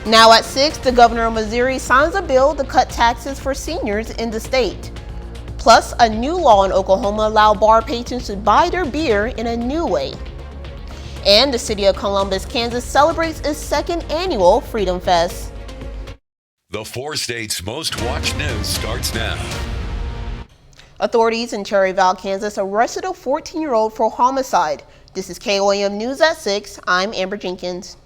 Now at 6, the governor of Missouri signs a bill to cut taxes for seniors in the state. Plus, a new law in Oklahoma allows bar patrons to buy their beer in a new way. And the city of Columbus, Kansas celebrates its second annual Freedom Fest. The 4 states' most watched news starts now. Authorities in Cherryville, Kansas arrested a 14-year-old for homicide. This is KOAM News at 6. I'm Amber Jenkins.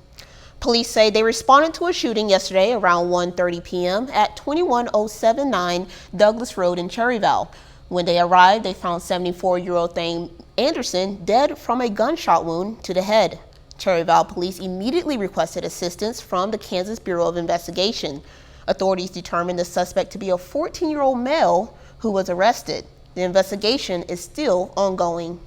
Police say they responded to a shooting yesterday around 1:30 p.m. at 21079 Douglas Road in Cherryville. When they arrived, they found 74-year-old Thane Anderson dead from a gunshot wound to the head. Cherryville police immediately requested assistance from the Kansas Bureau of Investigation. Authorities determined the suspect to be a 14-year-old male who was arrested. The investigation is still ongoing.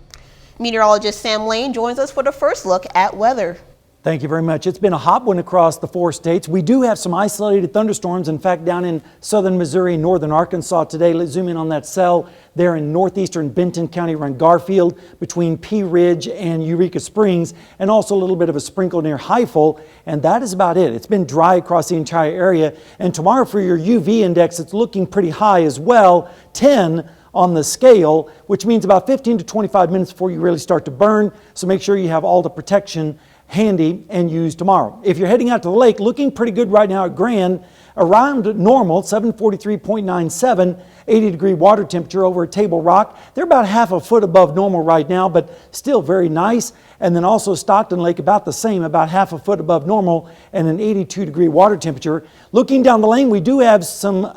Meteorologist Sam Lane joins us for the first look at weather. Thank you very much. It's been a hot one across the 4 states. We do have some isolated thunderstorms, in fact, down in southern Missouri and northern Arkansas today. Let's zoom in on that cell there in northeastern Benton County around Garfield between Pea Ridge and Eureka Springs, and also a little bit of a sprinkle near Heifel, and that is about it. It's been dry across the entire area, and tomorrow for your UV index, it's looking pretty high as well, 10 on the scale, which means about 15 to 25 minutes before you really start to burn, so make sure you have all the protection handy and use tomorrow. If you're heading out to the lake, looking pretty good right now at Grand, around normal, 743.97, 80-degree water temperature over at Table Rock. They're about half a foot above normal right now, but still very nice. And then also Stockton Lake, about the same, about half a foot above normal and an 82-degree water temperature. Looking down the lane, we do have some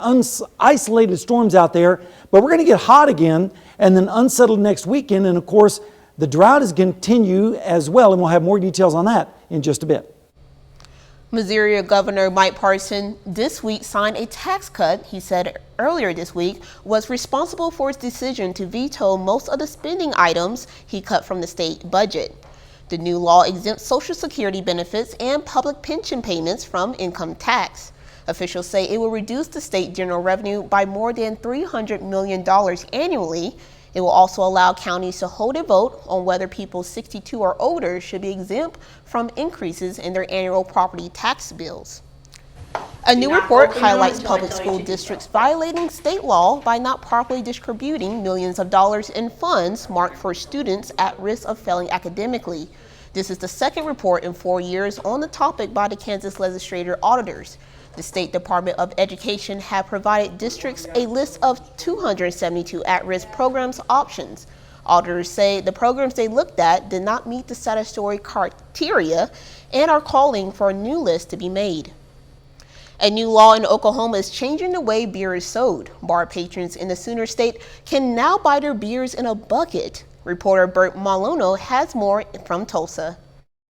isolated storms out there, but we're going to get hot again and then unsettled next weekend. And of course, the drought is going to continue as well, and we'll have more details on that in just a bit. Missouri Governor Mike Parson this week signed a tax cut he said earlier this week was responsible for his decision to veto most of the spending items he cut from the state budget. The new law exempts Social Security benefits and public pension payments from income tax. Officials say it will reduce the state general revenue by more than $300 million annually. It will also allow counties to hold a vote on whether people 62 or older should be exempt from increases in their annual property tax bills. A new report highlights public school districts violating state law by not properly distributing millions of dollars in funds marked for students at risk of failing academically. This is the second report in 4 years on the topic by the Kansas legislature auditors. The State Department of Education had provided districts a list of 272 at-risk programs options. Auditors say the programs they looked at did not meet the statutory criteria and are calling for a new list to be made. A new law in Oklahoma is changing the way beer is sold. Bar patrons in the Sooner State can now buy their beers in a bucket. Reporter Bert Malono has more from Tulsa.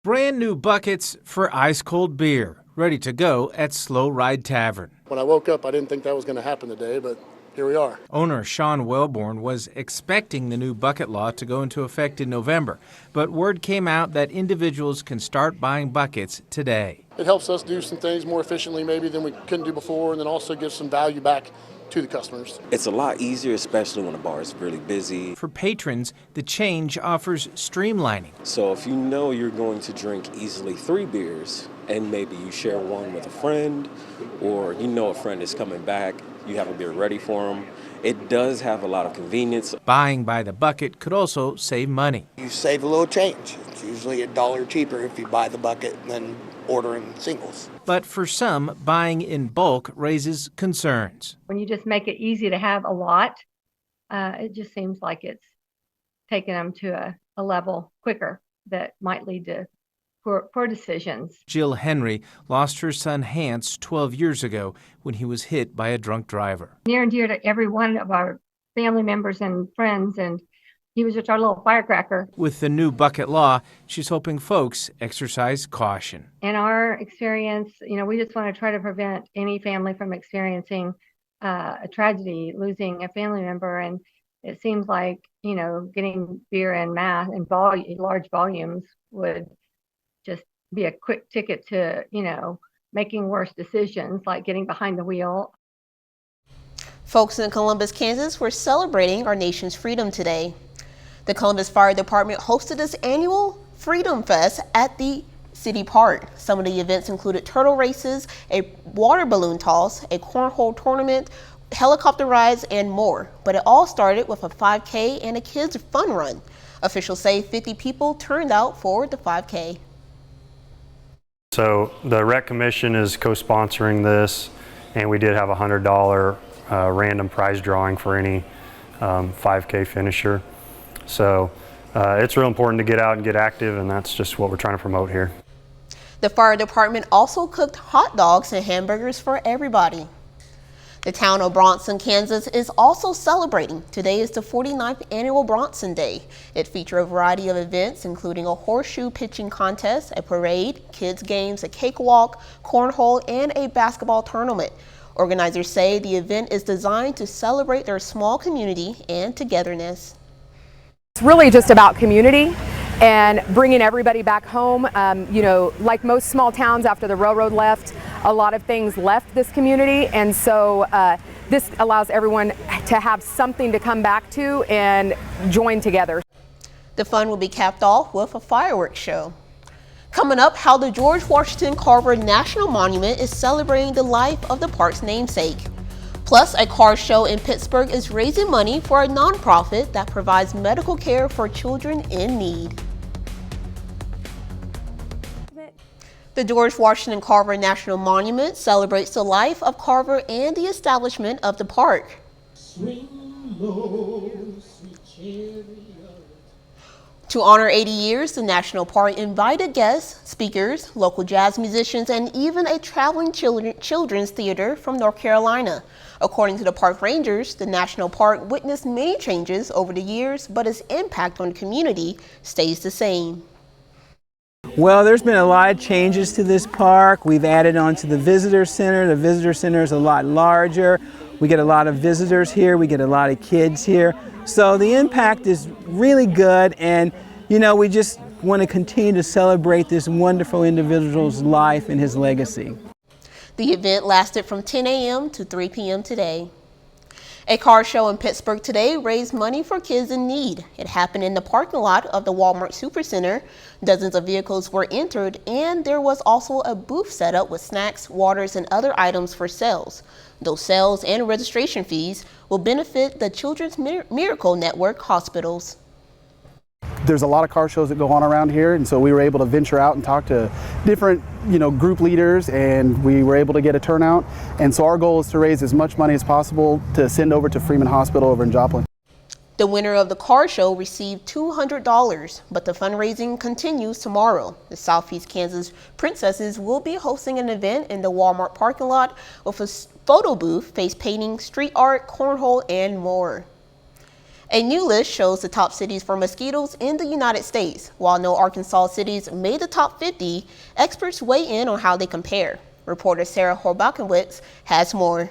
Brand new buckets for ice-cold beer, ready to go at Slow Ride Tavern. When I woke up, I didn't think that was going to happen today, but here we are. Owner Sean Wellborn was expecting the new bucket law to go into effect in November, but word came out that individuals can start buying buckets today. It helps us do some things more efficiently maybe than we couldn't do before, and then also gives some value back to the customers. It's a lot easier, especially when the bar is really busy. For patrons, the change offers streamlining. So if you know you're going to drink easily 3 beers, and maybe you share one with a friend, or you know a friend is coming back, you have a beer ready for them, it does have a lot of convenience. Buying by the bucket could also save money. You save a little change. It's usually $1 cheaper if you buy the bucket than ordering singles. But for some, buying in bulk raises concerns. When you just make it easy to have a lot, it just seems like it's taking them to a level quicker that might lead to poor decisions. Jill Henry lost her son Hans 12 years ago when he was hit by a drunk driver. Near and dear to every one of our family members and friends, and he was just our little firecracker. With the new bucket law, she's hoping folks exercise caution. In our experience, we just want to try to prevent any family from experiencing a tragedy, losing a family member. And it seems like, getting beer in mass and large volumes would just be a quick ticket to, making worse decisions like getting behind the wheel. Folks in Columbus, Kansas, we're celebrating our nation's freedom today. The Columbus Fire Department hosted its annual Freedom Fest at the City Park. Some of the events included turtle races, a water balloon toss, a cornhole tournament, helicopter rides, and more. But it all started with a 5K and a kids' fun run. Officials say 50 people turned out for the 5K. So the Rec Commission is co-sponsoring this, and we did have a $100 random prize drawing for any 5K finisher. So it's real important to get out and get active, and that's just what we're trying to promote here. The fire department also cooked hot dogs and hamburgers for everybody. The town of Bronson, Kansas is also celebrating. Today is the 49th annual Bronson Day. It featured a variety of events, including a horseshoe pitching contest, a parade, kids games, a cakewalk, cornhole, and a basketball tournament. Organizers say the event is designed to celebrate their small community and togetherness. It's really just about community and bringing everybody back home. You know, like most small towns after the railroad left, a lot of things left this community, and so this allows everyone to have something to come back to and join together. The fun will be capped off with a fireworks show. Coming up, how the George Washington Carver National Monument is celebrating the life of the park's namesake. Plus, a car show in Pittsburgh is raising money for a nonprofit that provides medical care for children in need. The George Washington Carver National Monument celebrates the life of Carver and the establishment of the park. To honor 80 years, the National Park invited guests, speakers, local jazz musicians, and even a traveling children's theater from North Carolina. According to the park rangers, the National Park witnessed many changes over the years, but its impact on the community stays the same. Well, there's been a lot of changes to this park. We've added on to the visitor center. The visitor center is a lot larger. We get a lot of visitors here. We get a lot of kids here. So the impact is really good, and you know, we just want to continue to celebrate this wonderful individual's life and his legacy. The event lasted from 10 a.m. to 3 p.m. today. A car show in Pittsburgh today raised money for kids in need. It happened in the parking lot of the Walmart Supercenter. Dozens of vehicles were entered, and there was also a booth set up with snacks, waters, and other items for sales. Those sales and registration fees will benefit the Children's Miracle Network hospitals. There's a lot of car shows that go on around here, and so we were able to venture out and talk to different, group leaders, and we were able to get a turnout. And so our goal is to raise as much money as possible to send over to Freeman Hospital over in Joplin. The winner of the car show received $200, but the fundraising continues tomorrow. The Southeast Kansas Princesses will be hosting an event in the Walmart parking lot with a photo booth, face painting, street art, cornhole, and more. A new list shows the top cities for mosquitoes in the United States. While no Arkansas cities made the top 50, experts weigh in on how they compare. Reporter Sarah Horbakowitz has more.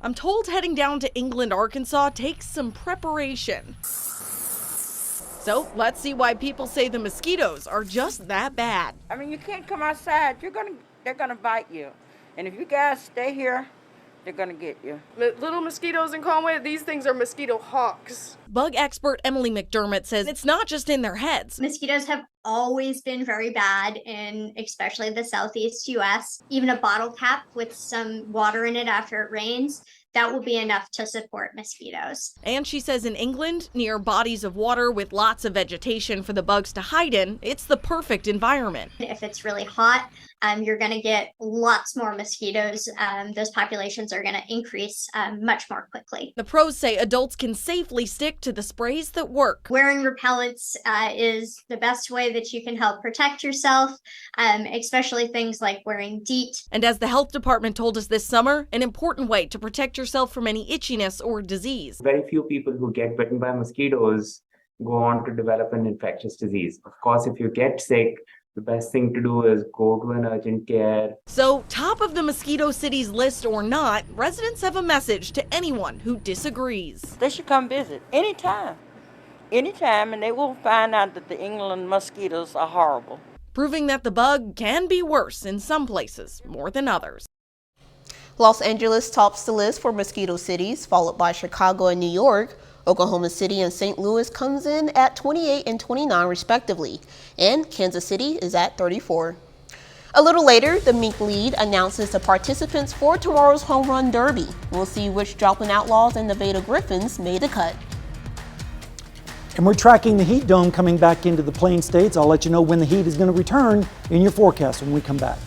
I'm told heading down to England, Arkansas takes some preparation. So let's see why people say the mosquitoes are just that bad. I mean, you can't come outside. They're gonna bite you. And if you guys stay here, they're gonna get you. Little mosquitoes in Conway, these things are mosquito hawks. Bug expert Emily McDermott says it's not just in their heads. Mosquitoes have always been very bad in especially the Southeast US. Even a bottle cap with some water in it after it rains, that will be enough to support mosquitoes. And she says in England, near bodies of water with lots of vegetation for the bugs to hide in, it's the perfect environment. If it's really hot, you're going to get lots more mosquitoes. Those populations are going to increase much more quickly. The pros say adults can safely stick to the sprays that work. Wearing repellents is the best way that you can help protect yourself, especially things like wearing DEET. And as the health department told us this summer, an important way to protect yourself from any itchiness or disease. Very few people who get bitten by mosquitoes go on to develop an infectious disease. Of course, if you get sick, the best thing to do is go to an urgent care. So, top of the mosquito cities list or not, residents have a message to anyone who disagrees. They should come visit anytime, and they will find out that the England mosquitoes are horrible. Proving that the bug can be worse in some places more than others. Los Angeles tops the list for mosquito cities, followed by Chicago and New York. Oklahoma City and St. Louis comes in at 28 and 29 respectively, and Kansas City is at 34. A little later, the Mink Lead announces the participants for tomorrow's Home Run Derby. We'll see which Joplin Outlaws and Nevada Griffins made the cut. And we're tracking the heat dome coming back into the Plain States. I'll let you know when the heat is going to return in your forecast when we come back.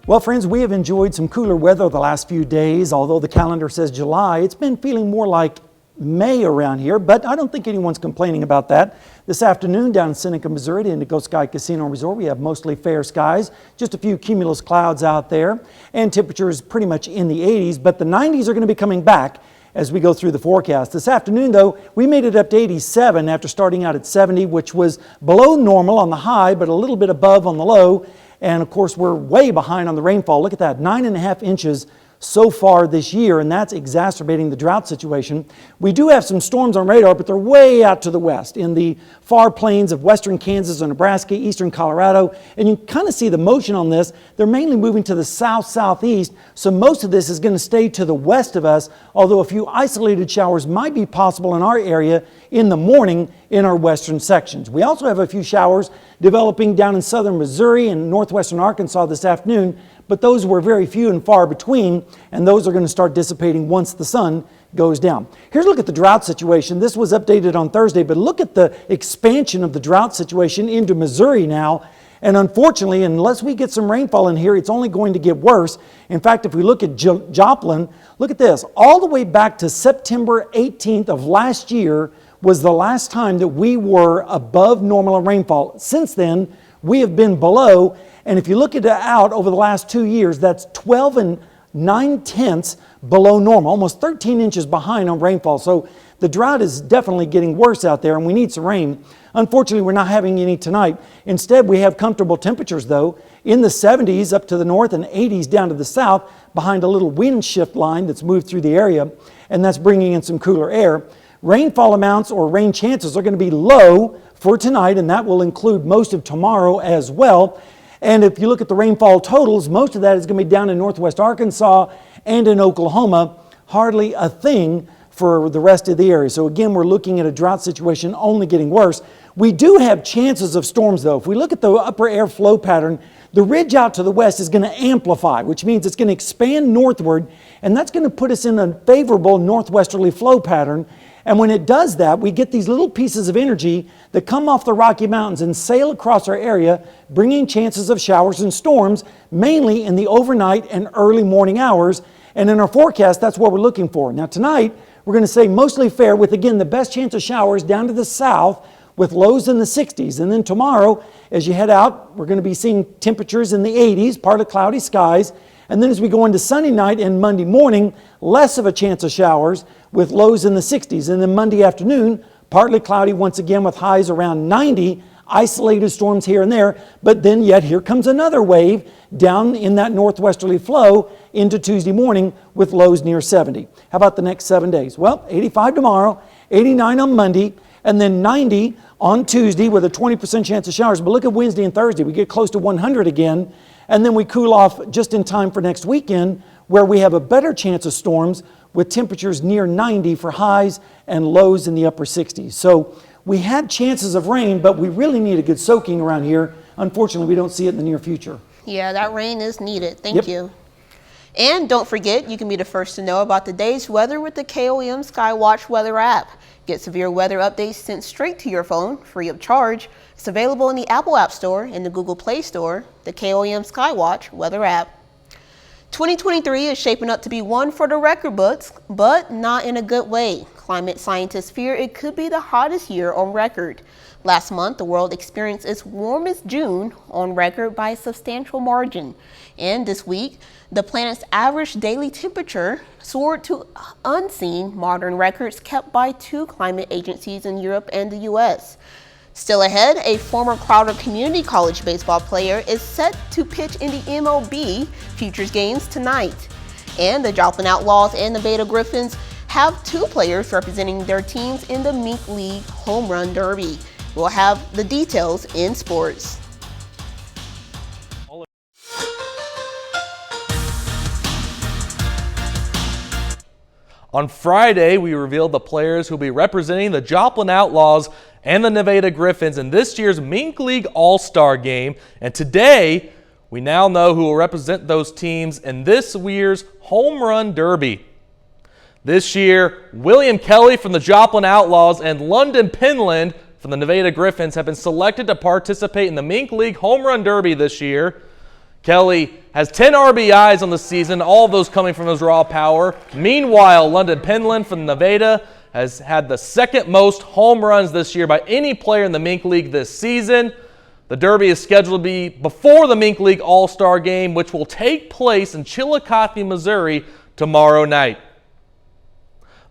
Well, friends, we have enjoyed some cooler weather the last few days. Although the calendar says July, it's been feeling more like May around here, but I don't think anyone's complaining about that. This afternoon down in Seneca, Missouri, at Indigo Sky Casino Resort, we have mostly fair skies, just a few cumulus clouds out there, and temperatures pretty much in the 80s, but the 90s are going to be coming back as we go through the forecast. This afternoon, though, we made it up to 87 after starting out at 70, which was below normal on the high, but a little bit above on the low. And of course, we're way behind on the rainfall. Look at that, 9.5 inches so far this year, and that's exacerbating the drought situation. We do have some storms on radar, but they're way out to the west in the far plains of western Kansas and Nebraska, eastern Colorado, and you kind of see the motion on this. They're mainly moving to the south-southeast, so most of this is going to stay to the west of us, although a few isolated showers might be possible in our area in the morning in our western sections. We also have a few showers developing down in southern Missouri and northwestern Arkansas this afternoon, but those were very few and far between, and those are going to start dissipating once the sun goes down. Here's a look at the drought situation. This was updated on Thursday, but look at the expansion of the drought situation into Missouri now. And unfortunately, unless we get some rainfall in here, it's only going to get worse. In fact, if we look at Joplin, look at this. All the way back to September 18th of last year was the last time that we were above normal rainfall. Since then, we have been below. And if you look at it out over the last 2 years, that's 12 and 9/10 below normal, almost 13 inches behind on rainfall. So the drought is definitely getting worse out there, and we need some rain. Unfortunately, we're not having any tonight. Instead, we have comfortable temperatures, though, in the 70s up to the north and 80s down to the south behind a little wind shift line that's moved through the area, and that's bringing in some cooler air. Rainfall amounts or rain chances are going to be low for tonight, and that will include most of tomorrow as well. And if you look at the rainfall totals, most of that is going to be down in northwest Arkansas and in Oklahoma. Hardly a thing for the rest of the area. So again, we're looking at a drought situation only getting worse. We do have chances of storms, though. If we look at the upper air flow pattern, the ridge out to the west is going to amplify, which means it's going to expand northward, and that's going to put us in a favorable northwesterly flow pattern. And when it does that, we get these little pieces of energy that come off the Rocky Mountains and sail across our area, bringing chances of showers and storms, mainly in the overnight and early morning hours. And in our forecast, that's what we're looking for. Now tonight, we're going to say mostly fair with, again, the best chance of showers down to the south with lows in the 60s. And then tomorrow, as you head out, we're going to be seeing temperatures in the 80s, partly cloudy skies. And then as we go into Sunday night and Monday morning, less of a chance of showers with lows in the 60s. And then Monday afternoon, partly cloudy once again with highs around 90, isolated storms here and there. But then yet here comes another wave down in that northwesterly flow into Tuesday morning with lows near 70. How about the next 7 days? Well, 85 tomorrow, 89 on Monday, and then 90 on Tuesday with a 20% chance of showers. But look at Wednesday and Thursday. We get close to 100 again. And then we cool off just in time for next weekend, where we have a better chance of storms with temperatures near 90 for highs and lows in the upper 60s. So we have chances of rain, but we really need a good soaking around here. Unfortunately, we don't see it in the near future. Yeah, that rain is needed. Thank you. And don't forget, you can be the first to know about the day's weather with the KOAM Skywatch weather app. Get severe weather updates sent straight to your phone, free of charge. It's available in the Apple App Store and the Google Play Store, the KOAM Skywatch weather app. 2023 is shaping up to be one for the record books, but not in a good way. Climate scientists fear it could be the hottest year on record. Last month, the world experienced its warmest June on record by a substantial margin. And this week, the planet's average daily temperature soared to unseen modern records kept by two climate agencies in Europe and the U.S. Still ahead, a former Crowder Community College baseball player is set to pitch in the MLB Futures games tonight. And the Joplin Outlaws and the Nevada Griffins have two players representing their teams in the Mink League Home Run Derby. We'll have the details in sports. On Friday, we revealed the players who will be representing the Joplin Outlaws and the Nevada Griffins in this year's Mink League All-Star Game. And today, we now know who will represent those teams in this year's Home Run Derby. This year, William Kelly from the Joplin Outlaws and London Penland from the Nevada Griffins have been selected to participate in the Mink League Home Run Derby this year. Kelly has 10 RBIs on the season, all of those coming from his raw power. Meanwhile, London Penland from Nevada has had the second most home runs this year by any player in the Mink League this season. The Derby is scheduled to be before the Mink League All-Star Game, which will take place in Chillicothe, Missouri tomorrow night.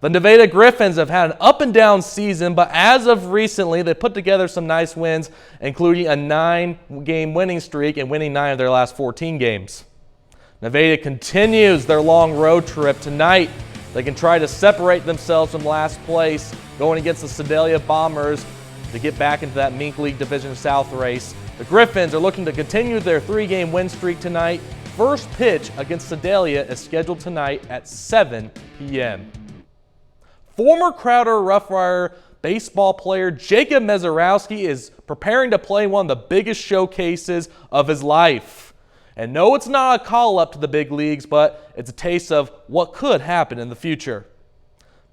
The Nevada Griffins have had an up-and-down season, but as of recently, they put together some nice wins, including a 9-game winning streak and winning 9 of their last 14 games. Nevada continues their long road trip tonight. They can try to separate themselves from last place, going against the Sedalia Bombers to get back into that Mink League Division South race. The Griffins are looking to continue their 3-game win streak tonight. First pitch against Sedalia is scheduled tonight at 7 p.m. Former Crowder Rough Rider baseball player Jacob Mezarowski is preparing to play one of the biggest showcases of his life. And no, it's not a call-up to the big leagues, but it's a taste of what could happen in the future.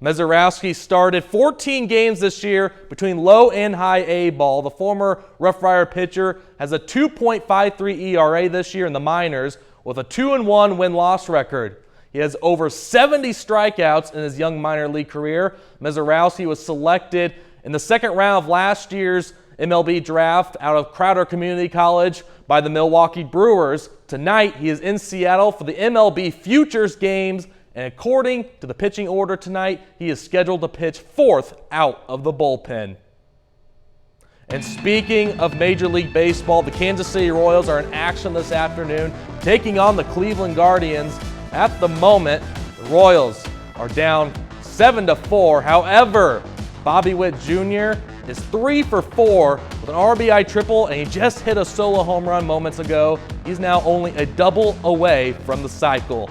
Mezarowski started 14 games this year between low and high A ball. The former Rough Rider pitcher has a 2.53 ERA this year in the minors with a 2-1 win-loss record. He has over 70 strikeouts in his young minor league career. Mezarowski was selected in the second round of last year's MLB draft out of Crowder Community College by the Milwaukee Brewers. Tonight, he is in Seattle for the MLB Futures games, and according to the pitching order tonight, he is scheduled to pitch 4th out of the bullpen. And speaking of Major League Baseball, the Kansas City Royals are in action this afternoon, taking on the Cleveland Guardians. At the moment, the Royals are down 7-4. However, Bobby Witt Jr. is 3 for 4 with an RBI triple, and he just hit a solo home run moments ago. He's now only a double away from the cycle.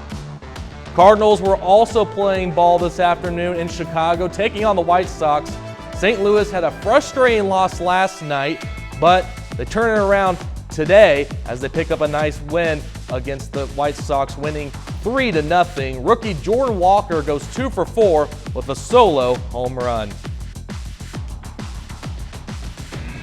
Cardinals were also playing ball this afternoon in Chicago, taking on the White Sox. St. Louis had a frustrating loss last night, but they turn it around today as they pick up a nice win against the White Sox, winning 3-0. Rookie Jordan Walker goes 2 for 4 with a solo home run.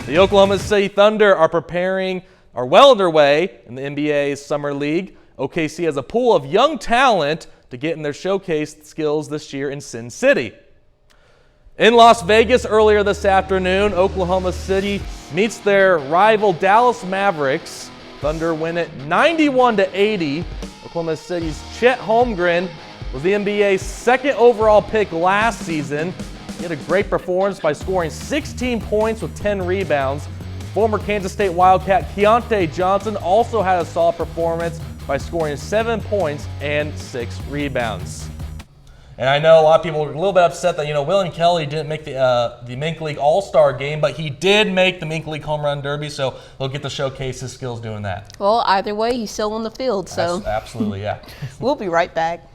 The Oklahoma City Thunder are well underway in the NBA's Summer League. OKC has a pool of young talent to get in their showcase skills this year in Sin City. In Las Vegas earlier this afternoon, Oklahoma City meets their rival Dallas Mavericks. Thunder win it 91-80. Oklahoma City's Chet Holmgren was the NBA's second overall pick last season. He had a great performance by scoring 16 points with 10 rebounds. Former Kansas State Wildcat Keontae Johnson also had a solid performance by scoring 7 points and 6 rebounds. And I know a lot of people were a little bit upset that, William Kelly didn't make the Mink League All-Star Game, but he did make the Mink League Home Run Derby, so he'll get to showcase his skills doing that. Well, either way, he's still on the field, so. Absolutely, yeah. We'll be right back.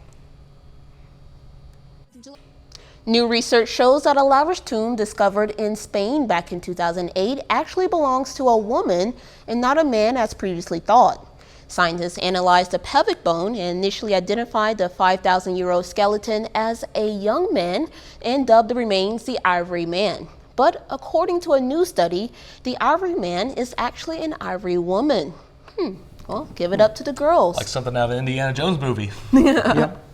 New research shows that a lavish tomb discovered in Spain back in 2008 actually belongs to a woman and not a man as previously thought. Scientists analyzed the pelvic bone and initially identified the 5,000-year-old skeleton as a young man and dubbed the remains the Ivory Man. But according to a new study, the Ivory Man is actually an Ivory woman. Well, give it up to the girls. Like something out of an Indiana Jones movie. Yep.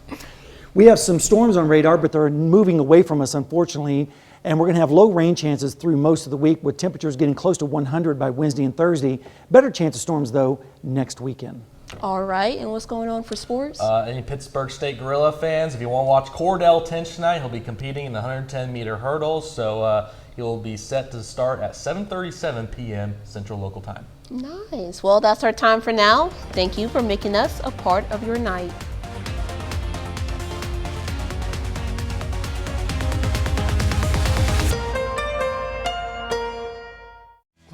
We have some storms on radar, but they're moving away from us, unfortunately. And we're going to have low rain chances through most of the week, with temperatures getting close to 100 by Wednesday and Thursday. Better chance of storms, though, next weekend. All right, and what's going on for sports? Any Pittsburgh State Gorilla fans, if you want to watch Cordell Tinch tonight, he'll be competing in the 110-meter hurdles. So he'll be set to start at 7:37 p.m. Central Local Time. Nice. Well, that's our time for now. Thank you for making us a part of your night.